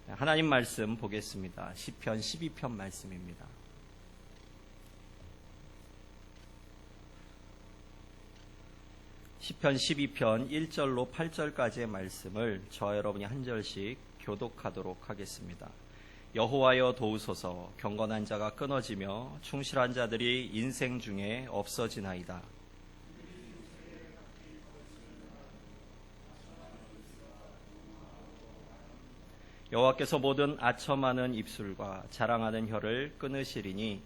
하나님 말씀 보겠습니다. 시편 12편 말씀입니다. 시편 12편 1절로 8절까지의 말씀을 저와 여러분이 한 절씩 교독하도록 하겠습니다. 여호와여 도우소서. 경건한 자가 끊어지며 충실한 자들이 인생 중에 없어지나이다. 여호와께서 모든 아첨하는 입술과 자랑하는 혀를 끊으시리니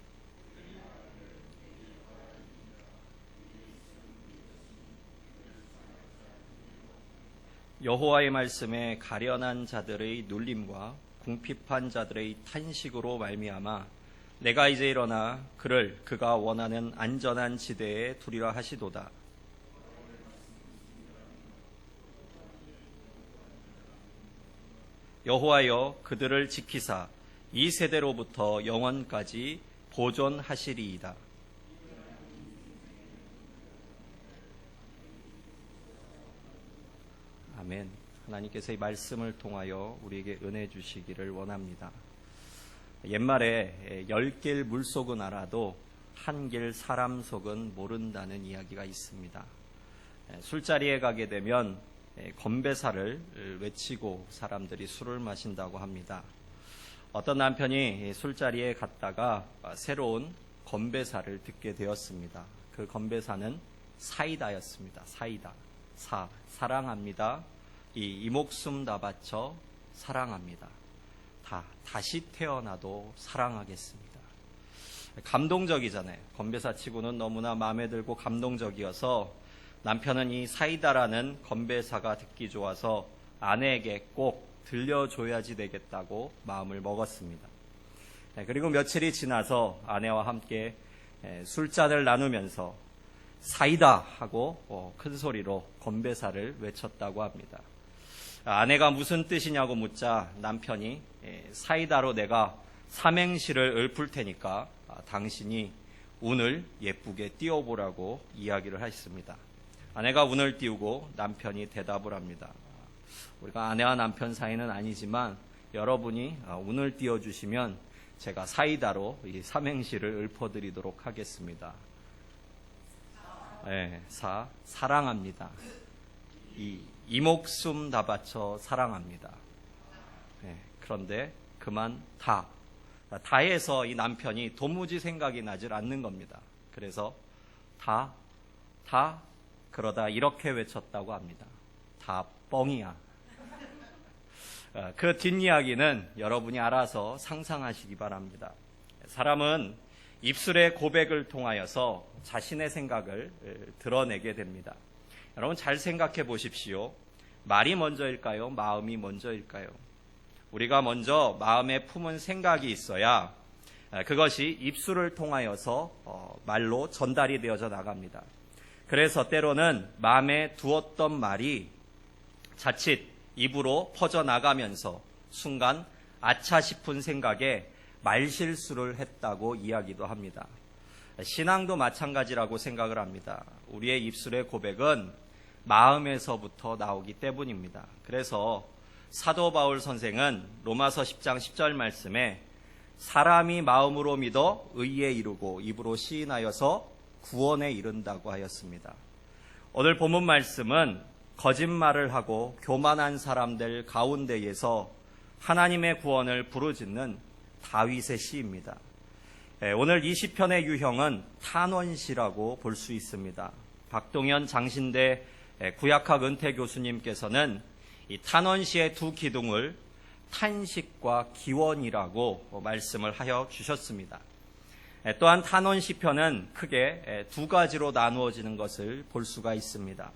여호와의 말씀에 가련한 자들의 눌림과 궁핍한 자들의 탄식으로 말미암아 내가 이제 일어나 그를 그가 원하는 안전한 지대에 두리라 하시도다. 여호와여 그들을 지키사 이 세대로부터 영원까지 보존하시리이다. 아멘. 하나님께서 이 말씀을 통하여 우리에게 은혜 주시기를 원합니다. 옛말에 10길 물속은 알아도 한 길 사람 속은 모른다는 이야기가 있습니다. 술자리에 가게 되면 건배사를 외치고 사람들이 술을 마신다고 합니다. 어떤 남편이 술자리에 갔다가 새로운 건배사를 듣게 되었습니다. 그 건배사는 사이다였습니다. 사이다. 사랑합니다. 이 목숨 다 바쳐 사랑합니다. 다시 태어나도 사랑하겠습니다. 감동적이잖아요. 건배사 치고는 너무나 마음에 들고 감동적이어서 남편은 이 사이다라는 건배사가 듣기 좋아서 아내에게 꼭 들려줘야지 되겠다고 마음을 먹었습니다. 그리고 며칠이 지나서 아내와 함께 술잔을 나누면서 사이다 하고 큰 소리로 건배사를 외쳤다고 합니다. 아내가 무슨 뜻이냐고 묻자 남편이 사이다로 내가 삼행시를 읊을 테니까 당신이 운을 예쁘게 띄워보라고 이야기를 했습니다. 아내가 운을 띄우고 남편이 대답을 합니다. 우리가 아내와 남편 사이는 아니지만 여러분이 운을 띄워주시면 제가 사이다로 이 삼행시를 읊어드리도록 하겠습니다. 사랑합니다. 이 목숨 다 바쳐 사랑합니다. 그런데 그만 다에서 이 남편이 도무지 생각이 나질 않는 겁니다. 그래서 그러다 이렇게 외쳤다고 합니다. 다 뻥이야. 그 뒷이야기는 여러분이 알아서 상상하시기 바랍니다. 사람은 입술의 고백을 통하여서 자신의 생각을 드러내게 됩니다. 여러분 잘 생각해 보십시오. 말이 먼저일까요? 마음이 먼저일까요? 우리가 먼저 마음에 품은 생각이 있어야 그것이 입술을 통하여서 말로 전달이 되어져 나갑니다. 그래서 때로는 마음에 두었던 말이 자칫 입으로 퍼져나가면서 순간 아차 싶은 생각에 말실수를 했다고 이야기도 합니다. 신앙도 마찬가지라고 생각을 합니다. 우리의 입술의 고백은 마음에서부터 나오기 때문입니다. 그래서 사도 바울 선생은 로마서 10장 10절 말씀에 사람이 마음으로 믿어 의에 이르고 입으로 시인하여서 구원에 이른다고 하였습니다. 오늘 본문 말씀은 거짓말을 하고 교만한 사람들 가운데에서 하나님의 구원을 부르짖는 다윗의 시입니다. 오늘 이 시편의 유형은 탄원시라고 볼 수 있습니다. 박동현 장신대 구약학 은퇴 교수님께서는 이 탄원시의 두 기둥을 탄식과 기원이라고 말씀을 하여 주셨습니다. 또한 탄원시편은 크게 두 가지로 나누어지는 것을 볼 수가 있습니다.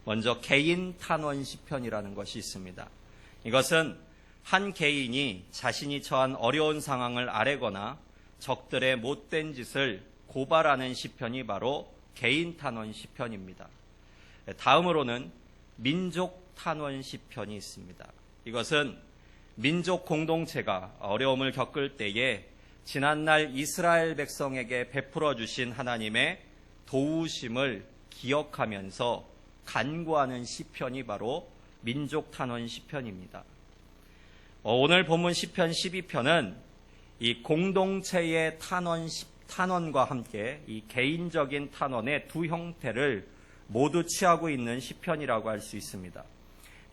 먼저 개인 탄원시편이라는 것이 있습니다. 이것은 한 개인이 자신이 처한 어려운 상황을 아뢰거나 적들의 못된 짓을 고발하는 시편이 바로 개인 탄원 시편입니다. 다음으로는 민족 탄원 시편이 있습니다. 이것은 민족 공동체가 어려움을 겪을 때에 지난날 이스라엘 백성에게 베풀어 주신 하나님의 도우심을 기억하면서 간구하는 시편이 바로 민족 탄원 시편입니다. 오늘 본문 시편 12편은 이 공동체의 탄원과 함께 이 개인적인 탄원의 두 형태를 모두 취하고 있는 시편이라고 할 수 있습니다.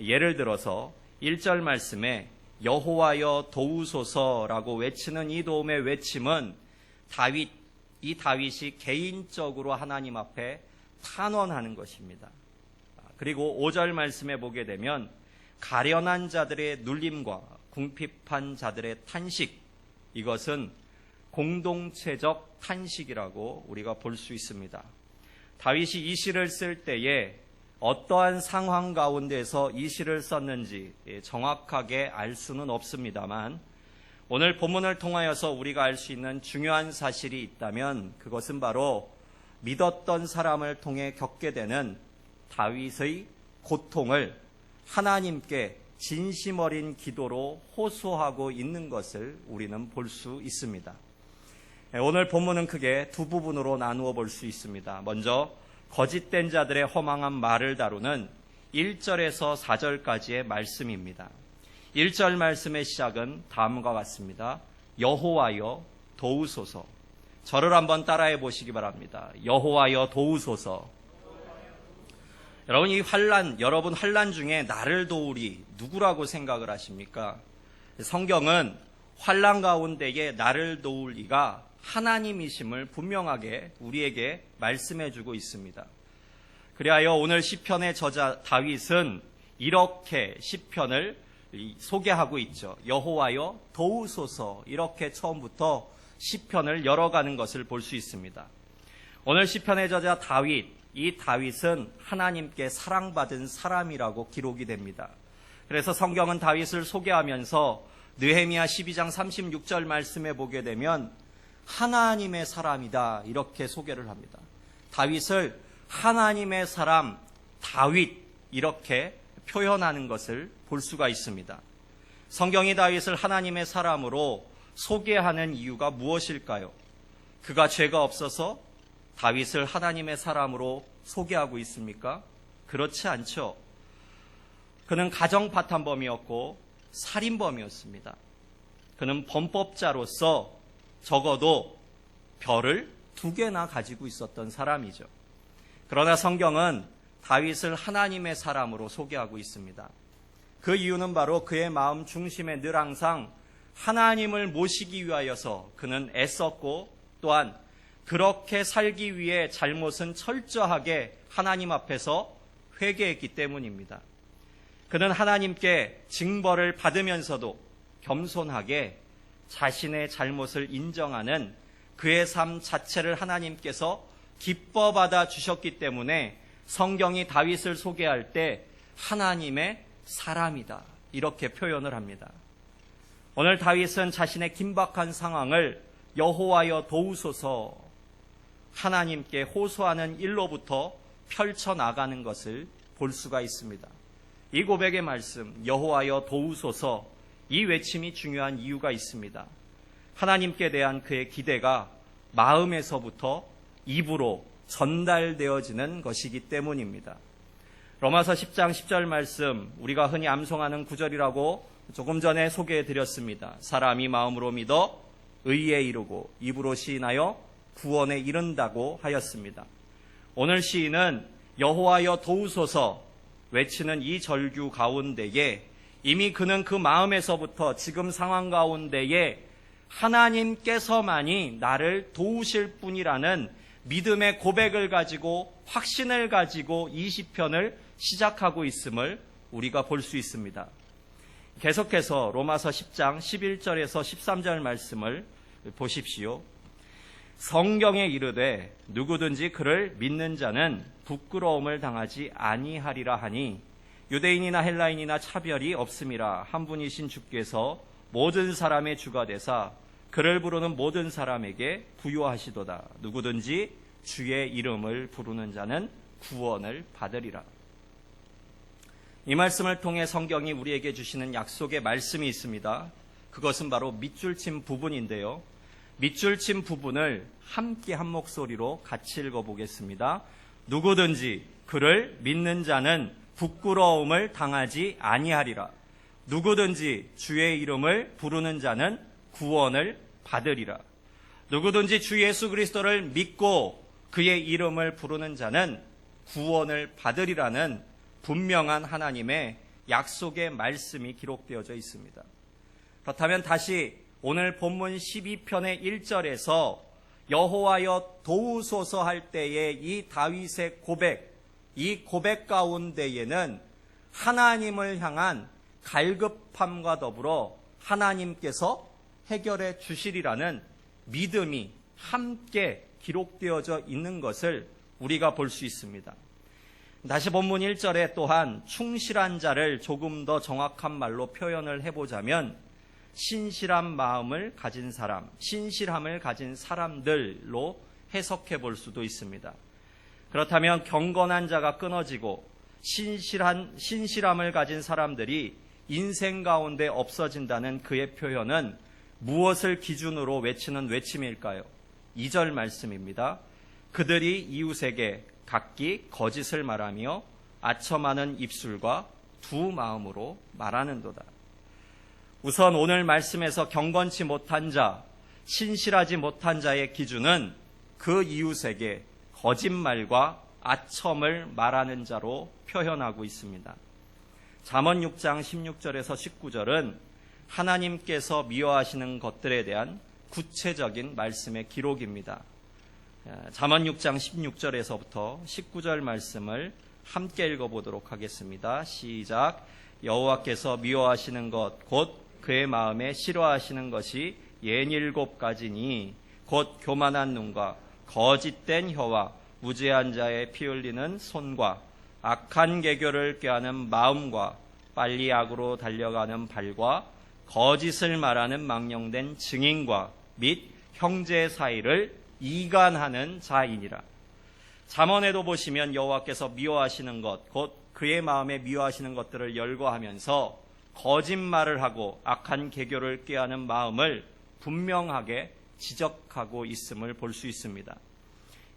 예를 들어서 1절 말씀에 여호와여 도우소서라고 외치는 이 도움의 외침은 이 다윗이 개인적으로 하나님 앞에 탄원하는 것입니다. 그리고 5절 말씀에 보게 되면 가련한 자들의 눌림과 궁핍한 자들의 탄식, 이것은 공동체적 탄식이라고 우리가 볼 수 있습니다. 다윗이 이 시를 쓸 때에 어떠한 상황 가운데서 이 시를 썼는지 정확하게 알 수는 없습니다만, 오늘 본문을 통하여서 우리가 알 수 있는 중요한 사실이 있다면 그것은 바로 믿었던 사람을 통해 겪게 되는 다윗의 고통을 하나님께 진심 어린 기도로 호소하고 있는 것을 우리는 볼 수 있습니다. 오늘 본문은 크게 두 부분으로 나누어 볼 수 있습니다. 먼저 거짓된 자들의 허망한 말을 다루는 1절에서 4절까지의 말씀입니다. 1절 말씀의 시작은 다음과 같습니다. 여호와여 도우소서. 저를 한번 따라해 보시기 바랍니다. 여호와여 도우소서. 여러분 환난 중에 나를 도우리 누구라고 생각을 하십니까? 성경은 환난 가운데에 나를 도울 이가 하나님이심을 분명하게 우리에게 말씀해 주고 있습니다. 그리하여 오늘 시편의 저자 다윗은 이렇게 시편을 소개하고 있죠. 여호와여 도우소서, 이렇게 처음부터 시편을 열어가는 것을 볼 수 있습니다. 오늘 시편의 저자 다윗, 이 다윗은 하나님께 사랑받은 사람이라고 기록이 됩니다. 그래서 성경은 다윗을 소개하면서 느헤미야 12장 36절 말씀에 보게 되면 하나님의 사람이다, 이렇게 소개를 합니다. 다윗을 하나님의 사람 다윗, 이렇게 표현하는 것을 볼 수가 있습니다. 성경이 다윗을 하나님의 사람으로 소개하는 이유가 무엇일까요? 그가 죄가 없어서 다윗을 하나님의 사람으로 소개하고 있습니까? 그렇지 않죠. 그는 가정 파탄범이었고 살인범이었습니다. 그는 범법자로서 적어도 별을 2개나 가지고 있었던 사람이죠. 그러나 성경은 다윗을 하나님의 사람으로 소개하고 있습니다. 그 이유는 바로 그의 마음 중심에 늘 항상 하나님을 모시기 위하여서 그는 애썼고, 또한 그렇게 살기 위해 잘못은 철저하게 하나님 앞에서 회개했기 때문입니다. 그는 하나님께 징벌을 받으면서도 겸손하게 자신의 잘못을 인정하는 그의 삶 자체를 하나님께서 기뻐 받아 주셨기 때문에 성경이 다윗을 소개할 때 하나님의 사람이다, 이렇게 표현을 합니다. 오늘 다윗은 자신의 긴박한 상황을 여호와여 도우소서, 하나님께 호소하는 일로부터 펼쳐나가는 것을 볼 수가 있습니다. 이 고백의 말씀, 여호와여 도우소서, 이 외침이 중요한 이유가 있습니다. 하나님께 대한 그의 기대가 마음에서부터 입으로 전달되어지는 것이기 때문입니다. 로마서 10장 10절 말씀, 우리가 흔히 암송하는 구절이라고 조금 전에 소개해 드렸습니다. 사람이 마음으로 믿어 의에 이르고 입으로 시인하여 구원에 이른다고 하였습니다. 오늘 시인은 여호와여 도우소서 외치는 이 절규 가운데에 이미 그는 그 마음에서부터 지금 상황 가운데에 하나님께서만이 나를 도우실 분이라는 믿음의 고백을 가지고, 확신을 가지고 이 시편을 시작하고 있음을 우리가 볼 수 있습니다. 계속해서 로마서 10장 11절에서 13절 말씀을 보십시오. 성경에 이르되 누구든지 그를 믿는 자는 부끄러움을 당하지 아니하리라 하니 유대인이나 헬라인이나 차별이 없음이라. 한 분이신 주께서 모든 사람의 주가 되사 그를 부르는 모든 사람에게 부요하시도다. 누구든지 주의 이름을 부르는 자는 구원을 받으리라. 이 말씀을 통해 성경이 우리에게 주시는 약속의 말씀이 있습니다. 그것은 바로 밑줄 친 부분인데요. 밑줄 친 부분을 함께 한 목소리로 같이 읽어보겠습니다. 누구든지 그를 믿는 자는 부끄러움을 당하지 아니하리라. 누구든지 주의 이름을 부르는 자는 구원을 받으리라. 누구든지 주 예수 그리스도를 믿고 그의 이름을 부르는 자는 구원을 받으리라는 분명한 하나님의 약속의 말씀이 기록되어져 있습니다. 그렇다면 다시 오늘 본문 12편의 1절에서 여호와여 도우소서 할 때의 이 다윗의 고백, 이 고백 가운데에는 하나님을 향한 갈급함과 더불어 하나님께서 해결해 주시리라는 믿음이 함께 기록되어져 있는 것을 우리가 볼 수 있습니다. 다시 본문 1절에 또한 충실한 자를 조금 더 정확한 말로 표현을 해보자면 신실한 마음을 가진 사람, 신실함을 가진 사람들로 해석해 볼 수도 있습니다. 그렇다면 경건한 자가 끊어지고 신실함을 가진 사람들이 인생 가운데 없어진다는 그의 표현은 무엇을 기준으로 외치는 외침일까요? 2절 말씀입니다. 그들이 이웃에게 각기 거짓을 말하며 아첨하는 입술과 두 마음으로 말하는도다. 우선 오늘 말씀에서 경건치 못한 자, 신실하지 못한 자의 기준은 그 이웃에게 거짓말과 아첨을 말하는 자로 표현하고 있습니다. 잠언 6장 16절에서 19절은 하나님께서 미워하시는 것들에 대한 구체적인 말씀의 기록입니다. 잠언 6장 16절에서부터 19절 말씀을 함께 읽어보도록 하겠습니다. 시작. 여호와께서 미워하시는 것 곧 그의 마음에 싫어하시는 것이 67가지니 곧 교만한 눈과 거짓된 혀와 무죄한 자의 피 흘리는 손과 악한 계교를 꾀하는 마음과 빨리 악으로 달려가는 발과 거짓을 말하는 망령된 증인과 및 형제 사이를 이간하는 자이니라. 잠언에도 보시면 여호와께서 미워하시는 것, 곧 그의 마음에 미워하시는 것들을 열거하면서 거짓말을 하고 악한 계교를 꾀하는 마음을 분명하게 지적하고 있음을 볼 수 있습니다.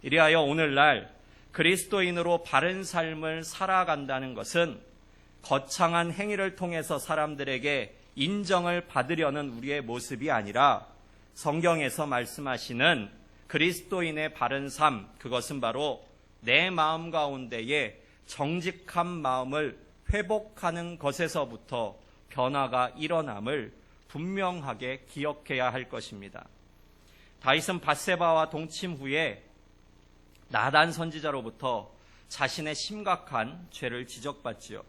이리하여 오늘날 그리스도인으로 바른 삶을 살아간다는 것은 거창한 행위를 통해서 사람들에게 인정을 받으려는 우리의 모습이 아니라 성경에서 말씀하시는 그리스도인의 바른 삶, 그것은 바로 내 마음 가운데에 정직한 마음을 회복하는 것에서부터 변화가 일어남을 분명하게 기억해야 할 것입니다. 다윗은 밧세바와 동침 후에 나단 선지자로부터 자신의 심각한 죄를 지적받지요.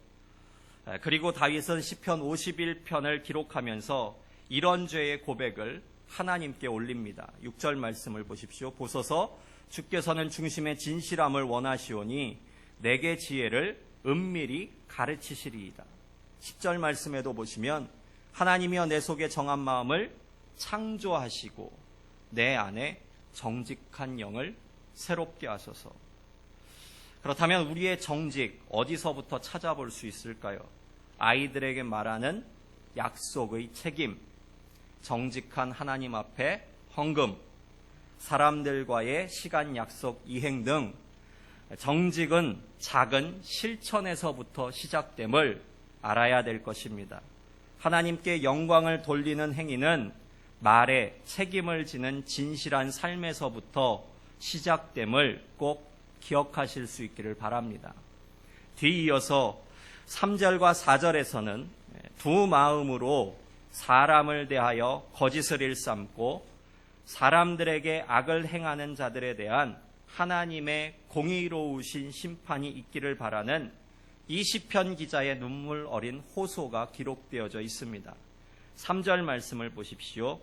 그리고 다윗은 시편 51편을 기록하면서 이런 죄의 고백을 하나님께 올립니다. 6절 말씀을 보십시오. 보소서 주께서는 중심의 진실함을 원하시오니 내게 지혜를 은밀히 가르치시리이다. 10절 말씀에도 보시면 하나님이여 내 속에 정한 마음을 창조하시고 내 안에 정직한 영을 새롭게 하소서. 그렇다면 우리의 정직 어디서부터 찾아볼 수 있을까요? 아이들에게 말하는 약속의 책임, 정직한 하나님 앞에 헌금, 사람들과의 시간 약속 이행 등 정직은 작은 실천에서부터 시작됨을 알아야 될 것입니다. 하나님께 영광을 돌리는 행위는 말에 책임을 지는 진실한 삶에서부터 시작됨을 꼭 기억하실 수 있기를 바랍니다. 뒤이어서 3절과 4절에서는 두 마음으로 사람을 대하여 거짓을 일삼고 사람들에게 악을 행하는 자들에 대한 하나님의 공의로우신 심판이 있기를 바라는 이 시편 기자의 눈물 어린 호소가 기록되어져 있습니다. 3절 말씀을 보십시오.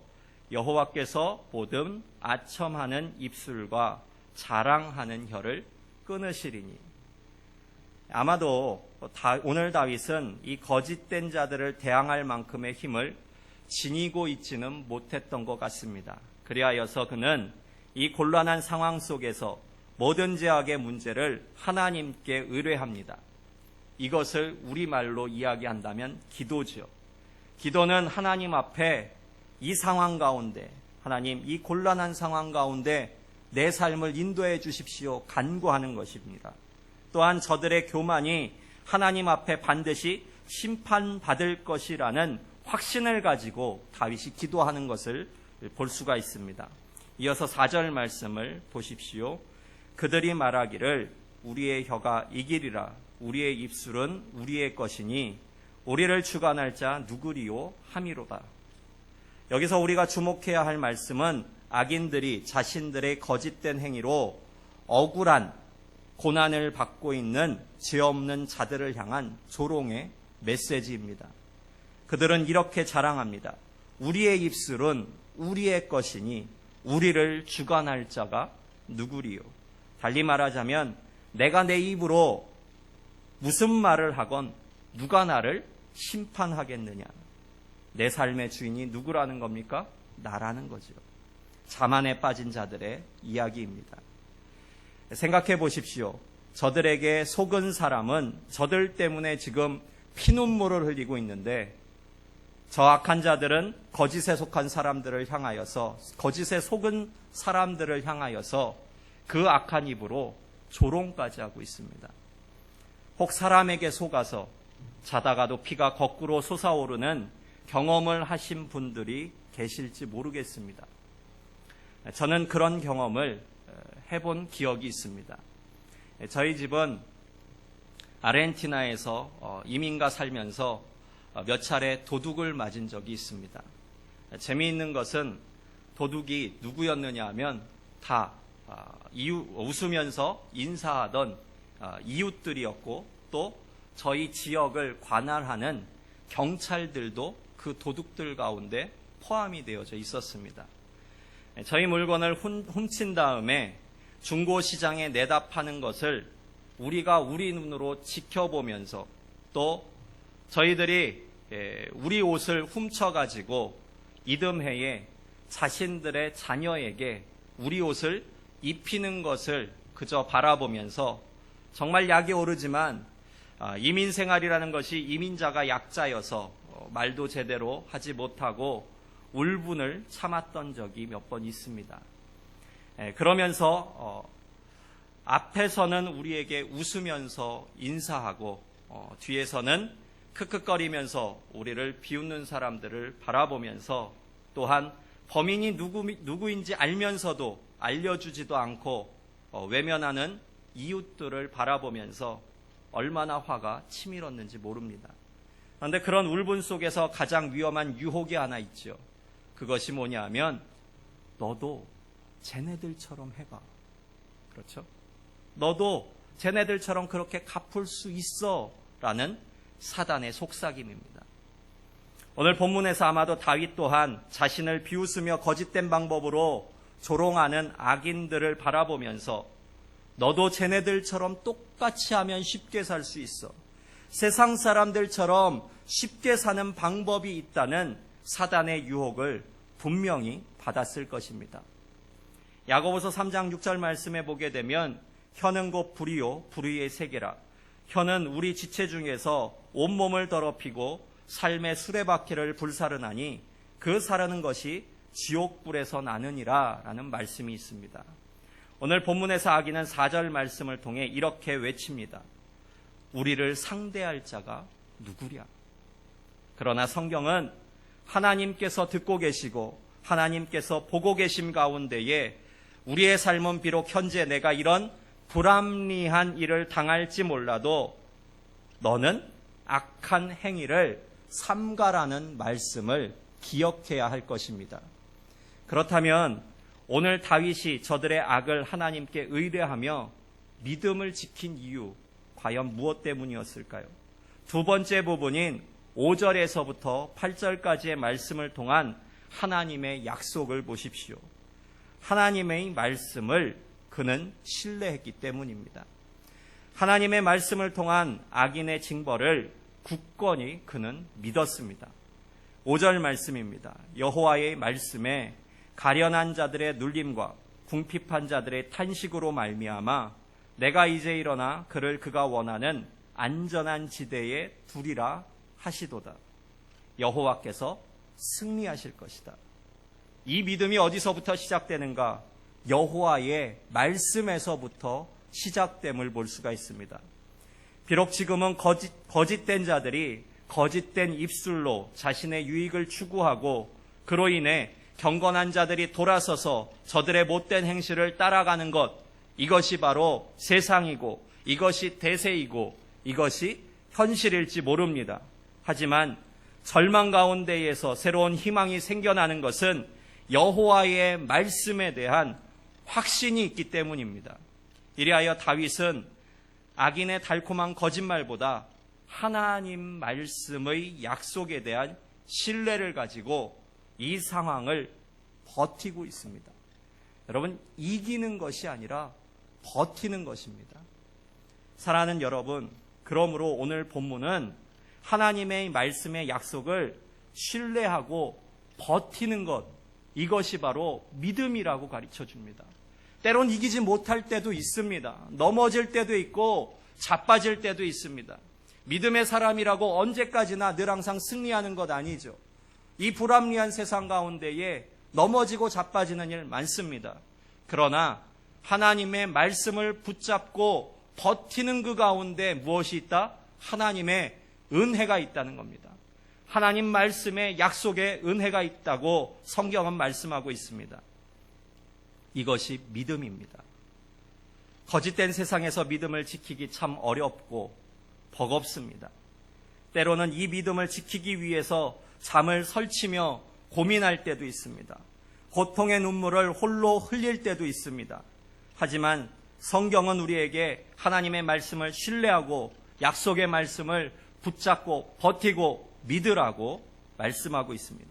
여호와께서 보듬 아첨하는 입술과 자랑하는 혀를 끊으시리니. 아마도 오늘 다윗은 이 거짓된 자들을 대항할 만큼의 힘을 지니고 있지는 못했던 것 같습니다. 그리하여서 그는 이 곤란한 상황 속에서 모든 죄악의 문제를 하나님께 의뢰합니다. 이것을 우리말로 이야기한다면 기도죠. 기도는 하나님 앞에 이 상황 가운데, 하나님 이 곤란한 상황 가운데 내 삶을 인도해 주십시오 간구하는 것입니다. 또한 저들의 교만이 하나님 앞에 반드시 심판받을 것이라는 확신을 가지고 다윗이 기도하는 것을 볼 수가 있습니다. 이어서 4절 말씀을 보십시오. 그들이 말하기를 우리의 혀가 이기리라. 우리의 입술은 우리의 것이니 우리를 주관할 자 누구리요 함이로다. 여기서 우리가 주목해야 할 말씀은 악인들이 자신들의 거짓된 행위로 억울한 고난을 받고 있는 죄 없는 자들을 향한 조롱의 메시지입니다. 그들은 이렇게 자랑합니다. 우리의 입술은 우리의 것이니 우리를 주관할 자가 누구리요? 달리 말하자면 내가 내 입으로 무슨 말을 하건 누가 나를 심판하겠느냐? 내 삶의 주인이 누구라는 겁니까? 나라는 거죠. 자만에 빠진 자들의 이야기입니다. 생각해 보십시오. 저들에게 속은 사람은 저들 때문에 지금 피눈물을 흘리고 있는데 저 악한 자들은 거짓에 속한 사람들을 향하여서 거짓에 속은 사람들을 향하여서 그 악한 입으로 조롱까지 하고 있습니다. 혹 사람에게 속아서 자다가도 피가 거꾸로 솟아오르는 경험을 하신 분들이 계실지 모르겠습니다. 저는 그런 경험을 해본 기억이 있습니다. 저희 집은 아르헨티나에서 이민가 살면서 몇 차례 도둑을 맞은 적이 있습니다. 재미있는 것은 도둑이 누구였느냐 하면 다 웃으면서 인사하던 이웃들이었고 또 저희 지역을 관할하는 경찰들도 그 도둑들 가운데 포함이 되어져 있었습니다. 저희 물건을 훔친 다음에 중고시장에 내다 파는 것을 우리가 우리 눈으로 지켜보면서 또 저희들이 우리 옷을 훔쳐가지고 이듬해에 자신들의 자녀에게 우리 옷을 입히는 것을 그저 바라보면서 정말 약이 오르지만 이민 생활이라는 것이 이민자가 약자여서 말도 제대로 하지 못하고 울분을 참았던 적이 몇 번 있습니다. 그러면서 앞에서는 우리에게 웃으면서 인사하고 뒤에서는 크크거리면서 우리를 비웃는 사람들을 바라보면서 또한 범인이 누구인지 알면서도 알려주지도 않고 외면하는 이웃들을 바라보면서 얼마나 화가 치밀었는지 모릅니다. 그런데 그런 울분 속에서 가장 위험한 유혹이 하나 있죠. 그것이 뭐냐 하면 너도 쟤네들처럼 해봐. 그렇죠? 너도 쟤네들처럼 그렇게 갚을 수 있어 라는 사단의 속삭임입니다. 오늘 본문에서 아마도 다윗 또한 자신을 비웃으며 거짓된 방법으로 조롱하는 악인들을 바라보면서 너도 쟤네들처럼 똑같이 하면 쉽게 살 수 있어. 세상 사람들처럼 쉽게 사는 방법이 있다는 사단의 유혹을 분명히 받았을 것입니다. 야고보서 3장 6절 말씀에 보게 되면 혀는 곧 불이요 불의의 세계라. 혀는 우리 지체 중에서 온몸을 더럽히고 삶의 수레바퀴를 불사르나니 그 사르는 것이 지옥불에서 나느니라 라는 말씀이 있습니다. 오늘 본문에서 악인은 4절 말씀을 통해 이렇게 외칩니다. 우리를 상대할 자가 누구랴? 그러나 성경은 하나님께서 듣고 계시고 하나님께서 보고 계심 가운데에 우리의 삶은 비록 현재 내가 이런 불합리한 일을 당할지 몰라도 너는 악한 행위를 삼가라는 말씀을 기억해야 할 것입니다. 그렇다면 오늘 다윗이 저들의 악을 하나님께 의뢰하며 믿음을 지킨 이유 과연 무엇 때문이었을까요? 두 번째 부분인 5절에서부터 8절까지의 말씀을 통한 하나님의 약속을 보십시오. 하나님의 말씀을 그는 신뢰했기 때문입니다. 하나님의 말씀을 통한 악인의 징벌을 굳건히 그는 믿었습니다. 5절 말씀입니다. 여호와의 말씀에 가련한 자들의 눌림과 궁핍한 자들의 탄식으로 말미암아 내가 이제 일어나 그를 그가 원하는 안전한 지대에 두리라 하시도다. 여호와께서 승리하실 것이다. 이 믿음이 어디서부터 시작되는가? 여호와의 말씀에서부터 시작됨을 볼 수가 있습니다. 비록 지금은 거짓된 자들이 거짓된 입술로 자신의 유익을 추구하고 그로 인해 경건한 자들이 돌아서서 저들의 못된 행실을 따라가는 것, 이것이 바로 세상이고 이것이 대세이고 이것이 현실일지 모릅니다. 하지만 절망 가운데에서 새로운 희망이 생겨나는 것은 여호와의 말씀에 대한 확신이 있기 때문입니다. 이리하여 다윗은 악인의 달콤한 거짓말보다 하나님 말씀의 약속에 대한 신뢰를 가지고 이 상황을 버티고 있습니다. 여러분, 이기는 것이 아니라 버티는 것입니다. 사랑하는 여러분, 그러므로 오늘 본문은 하나님의 말씀의 약속을 신뢰하고 버티는 것, 이것이 바로 믿음이라고 가르쳐 줍니다. 때론 이기지 못할 때도 있습니다. 넘어질 때도 있고 자빠질 때도 있습니다. 믿음의 사람이라고 언제까지나 늘 항상 승리하는 것 아니죠. 이 불합리한 세상 가운데에 넘어지고 자빠지는 일 많습니다. 그러나 하나님의 말씀을 붙잡고 버티는 그 가운데 무엇이 있다? 하나님의 은혜가 있다는 겁니다. 하나님 말씀의 약속에 은혜가 있다고 성경은 말씀하고 있습니다. 이것이 믿음입니다. 거짓된 세상에서 믿음을 지키기 참 어렵고 버겁습니다. 때로는 이 믿음을 지키기 위해서 잠을 설치며 고민할 때도 있습니다. 고통의 눈물을 홀로 흘릴 때도 있습니다. 하지만 성경은 우리에게 하나님의 말씀을 신뢰하고 약속의 말씀을 붙잡고 버티고 믿으라고 말씀하고 있습니다.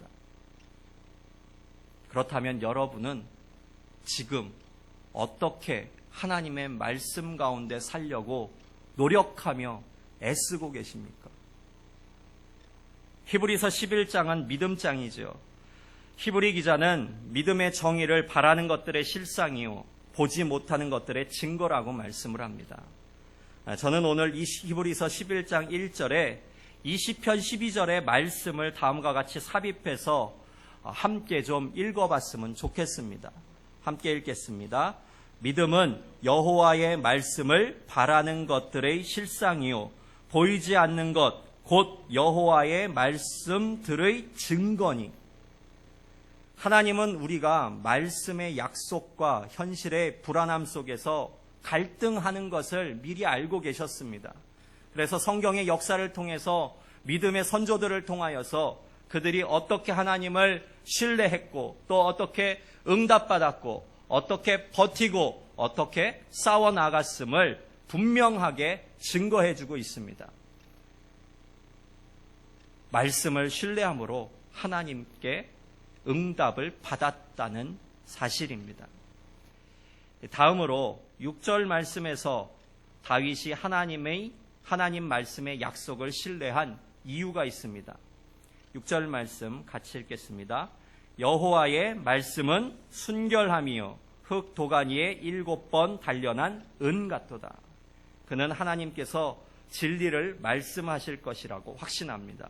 그렇다면 여러분은 지금 어떻게 하나님의 말씀 가운데 살려고 노력하며 애쓰고 계십니까? 히브리서 11장은 믿음장이죠. 히브리 기자는 믿음의 정의를 바라는 것들의 실상이요 보지 못하는 것들의 증거라고 말씀을 합니다. 저는 오늘 이 히브리서 11장 1절에 이 시편 12절의 말씀을 다음과 같이 삽입해서 함께 좀 읽어봤으면 좋겠습니다. 함께 읽겠습니다. 믿음은 여호와의 말씀을 바라는 것들의 실상이요 보이지 않는 것 곧 여호와의 말씀들의 증거니. 하나님은 우리가 말씀의 약속과 현실의 불안함 속에서 갈등하는 것을 미리 알고 계셨습니다. 그래서 성경의 역사를 통해서 믿음의 선조들을 통하여서 그들이 어떻게 하나님을 신뢰했고 또 어떻게 응답받았고 어떻게 버티고 어떻게 싸워나갔음을 분명하게 증거해주고 있습니다. 말씀을 신뢰함으로 하나님께 응답을 받았다는 사실입니다. 다음으로 6절 말씀에서 다윗이 하나님 말씀의 약속을 신뢰한 이유가 있습니다. 6절 말씀 같이 읽겠습니다. 여호와의 말씀은 순결함이요 흙 도가니에 7번 단련한 은 같도다. 그는 하나님께서 진리를 말씀하실 것이라고 확신합니다.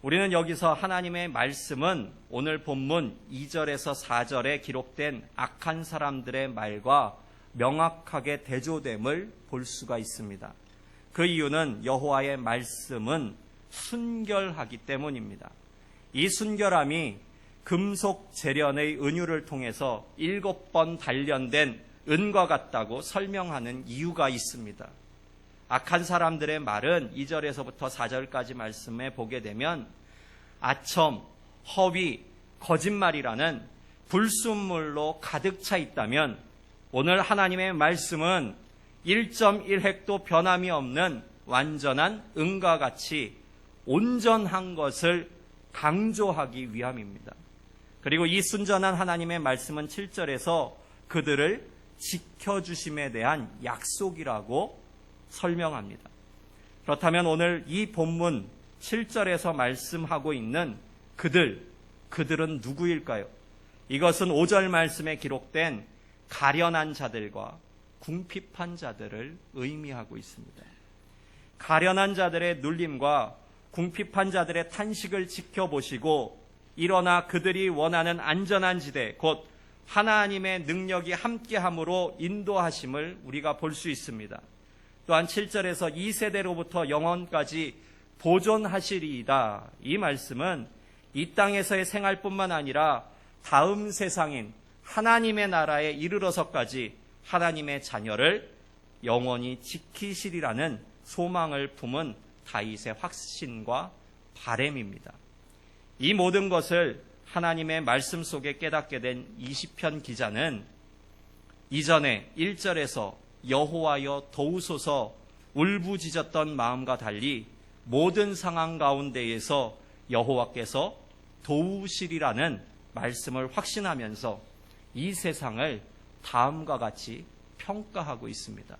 우리는 여기서 하나님의 말씀은 오늘 본문 2절에서 4절에 기록된 악한 사람들의 말과 명확하게 대조됨을 볼 수가 있습니다. 그 이유는 여호와의 말씀은 순결하기 때문입니다. 이 순결함이 금속 재련의 은유를 통해서 7번 단련된 은과 같다고 설명하는 이유가 있습니다. 악한 사람들의 말은 2절에서부터 4절까지 말씀에 보게 되면 아첨, 허위, 거짓말이라는 불순물로 가득 차 있다면 오늘 하나님의 말씀은 1.1획도 변함이 없는 완전한 은과 같이 온전한 것을 강조하기 위함입니다. 그리고 이 순전한 하나님의 말씀은 7절에서 그들을 지켜주심에 대한 약속이라고 설명합니다. 그렇다면 오늘 이 본문 7절에서 말씀하고 있는 그들은 누구일까요? 이것은 5절 말씀에 기록된 가련한 자들과 궁핍한 자들을 의미하고 있습니다. 가련한 자들의 눌림과 궁핍한 자들의 탄식을 지켜보시고 일어나 그들이 원하는 안전한 지대, 곧 하나님의 능력이 함께함으로 인도하심을 우리가 볼 수 있습니다. 또한 7절에서 이 세대로부터 영원까지 보존하시리이다. 이 말씀은 이 땅에서의 생활뿐만 아니라 다음 세상인 하나님의 나라에 이르러서까지 하나님의 자녀를 영원히 지키시리라는 소망을 품은 다윗의 확신과 바램입니다. 이 모든 것을 하나님의 말씀 속에 깨닫게 된 20편 기자는 이전에 1절에서 여호와여 도우소서 울부짖었던 마음과 달리 모든 상황 가운데에서 여호와께서 도우시리라는 말씀을 확신하면서 이 세상을 다음과 같이 평가하고 있습니다.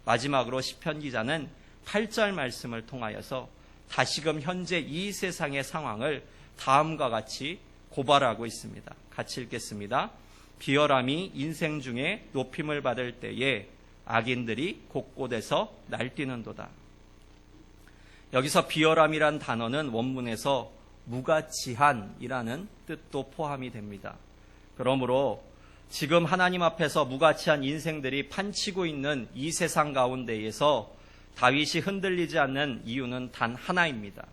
마지막으로 시편 기자는 8절 말씀을 통하여서 다시금 현재 이 세상의 상황을 다음과 같이 고발하고 있습니다. 같이 읽겠습니다. 비열함이 인생 중에 높임을 받을 때에 악인들이 곳곳에서 날뛰는도다. 여기서 비열함이란 단어는 원문에서 무가치한이라는 뜻도 포함이 됩니다. 그러므로 지금 하나님 앞에서 무가치한 인생들이 판치고 있는 이 세상 가운데에서 다윗이 흔들리지 않는 이유는 단 하나입니다.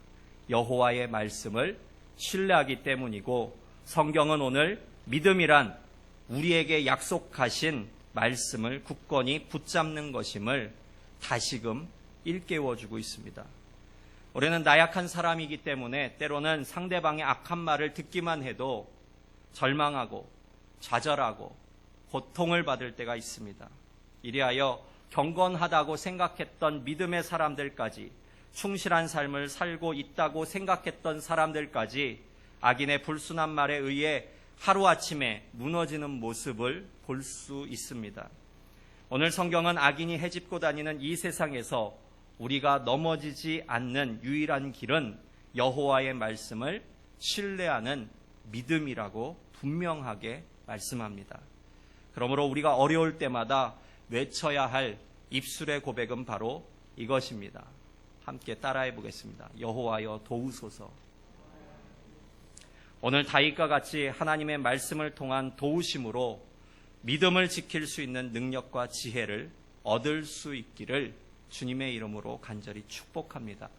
여호와의 말씀을 신뢰하기 때문이고, 성경은 오늘 믿음이란 우리에게 약속하신 말씀을 굳건히 붙잡는 것임을 다시금 일깨워주고 있습니다. 우리는 나약한 사람이기 때문에 때로는 상대방의 악한 말을 듣기만 해도 절망하고 좌절하고 고통을 받을 때가 있습니다. 이리하여 경건하다고 생각했던 믿음의 사람들까지, 충실한 삶을 살고 있다고 생각했던 사람들까지 악인의 불순한 말에 의해 하루아침에 무너지는 모습을 볼 수 있습니다. 오늘 성경은 악인이 헤집고 다니는 이 세상에서 우리가 넘어지지 않는 유일한 길은 여호와의 말씀을 신뢰하는 믿음이라고 분명하게 말씀합니다. 그러므로 우리가 어려울 때마다 외쳐야 할 입술의 고백은 바로 이것입니다. 함께 따라해 보겠습니다. 여호와여 도우소서. 오늘 다윗과 같이 하나님의 말씀을 통한 도우심으로 믿음을 지킬 수 있는 능력과 지혜를 얻을 수 있기를 주님의 이름으로 간절히 축복합니다.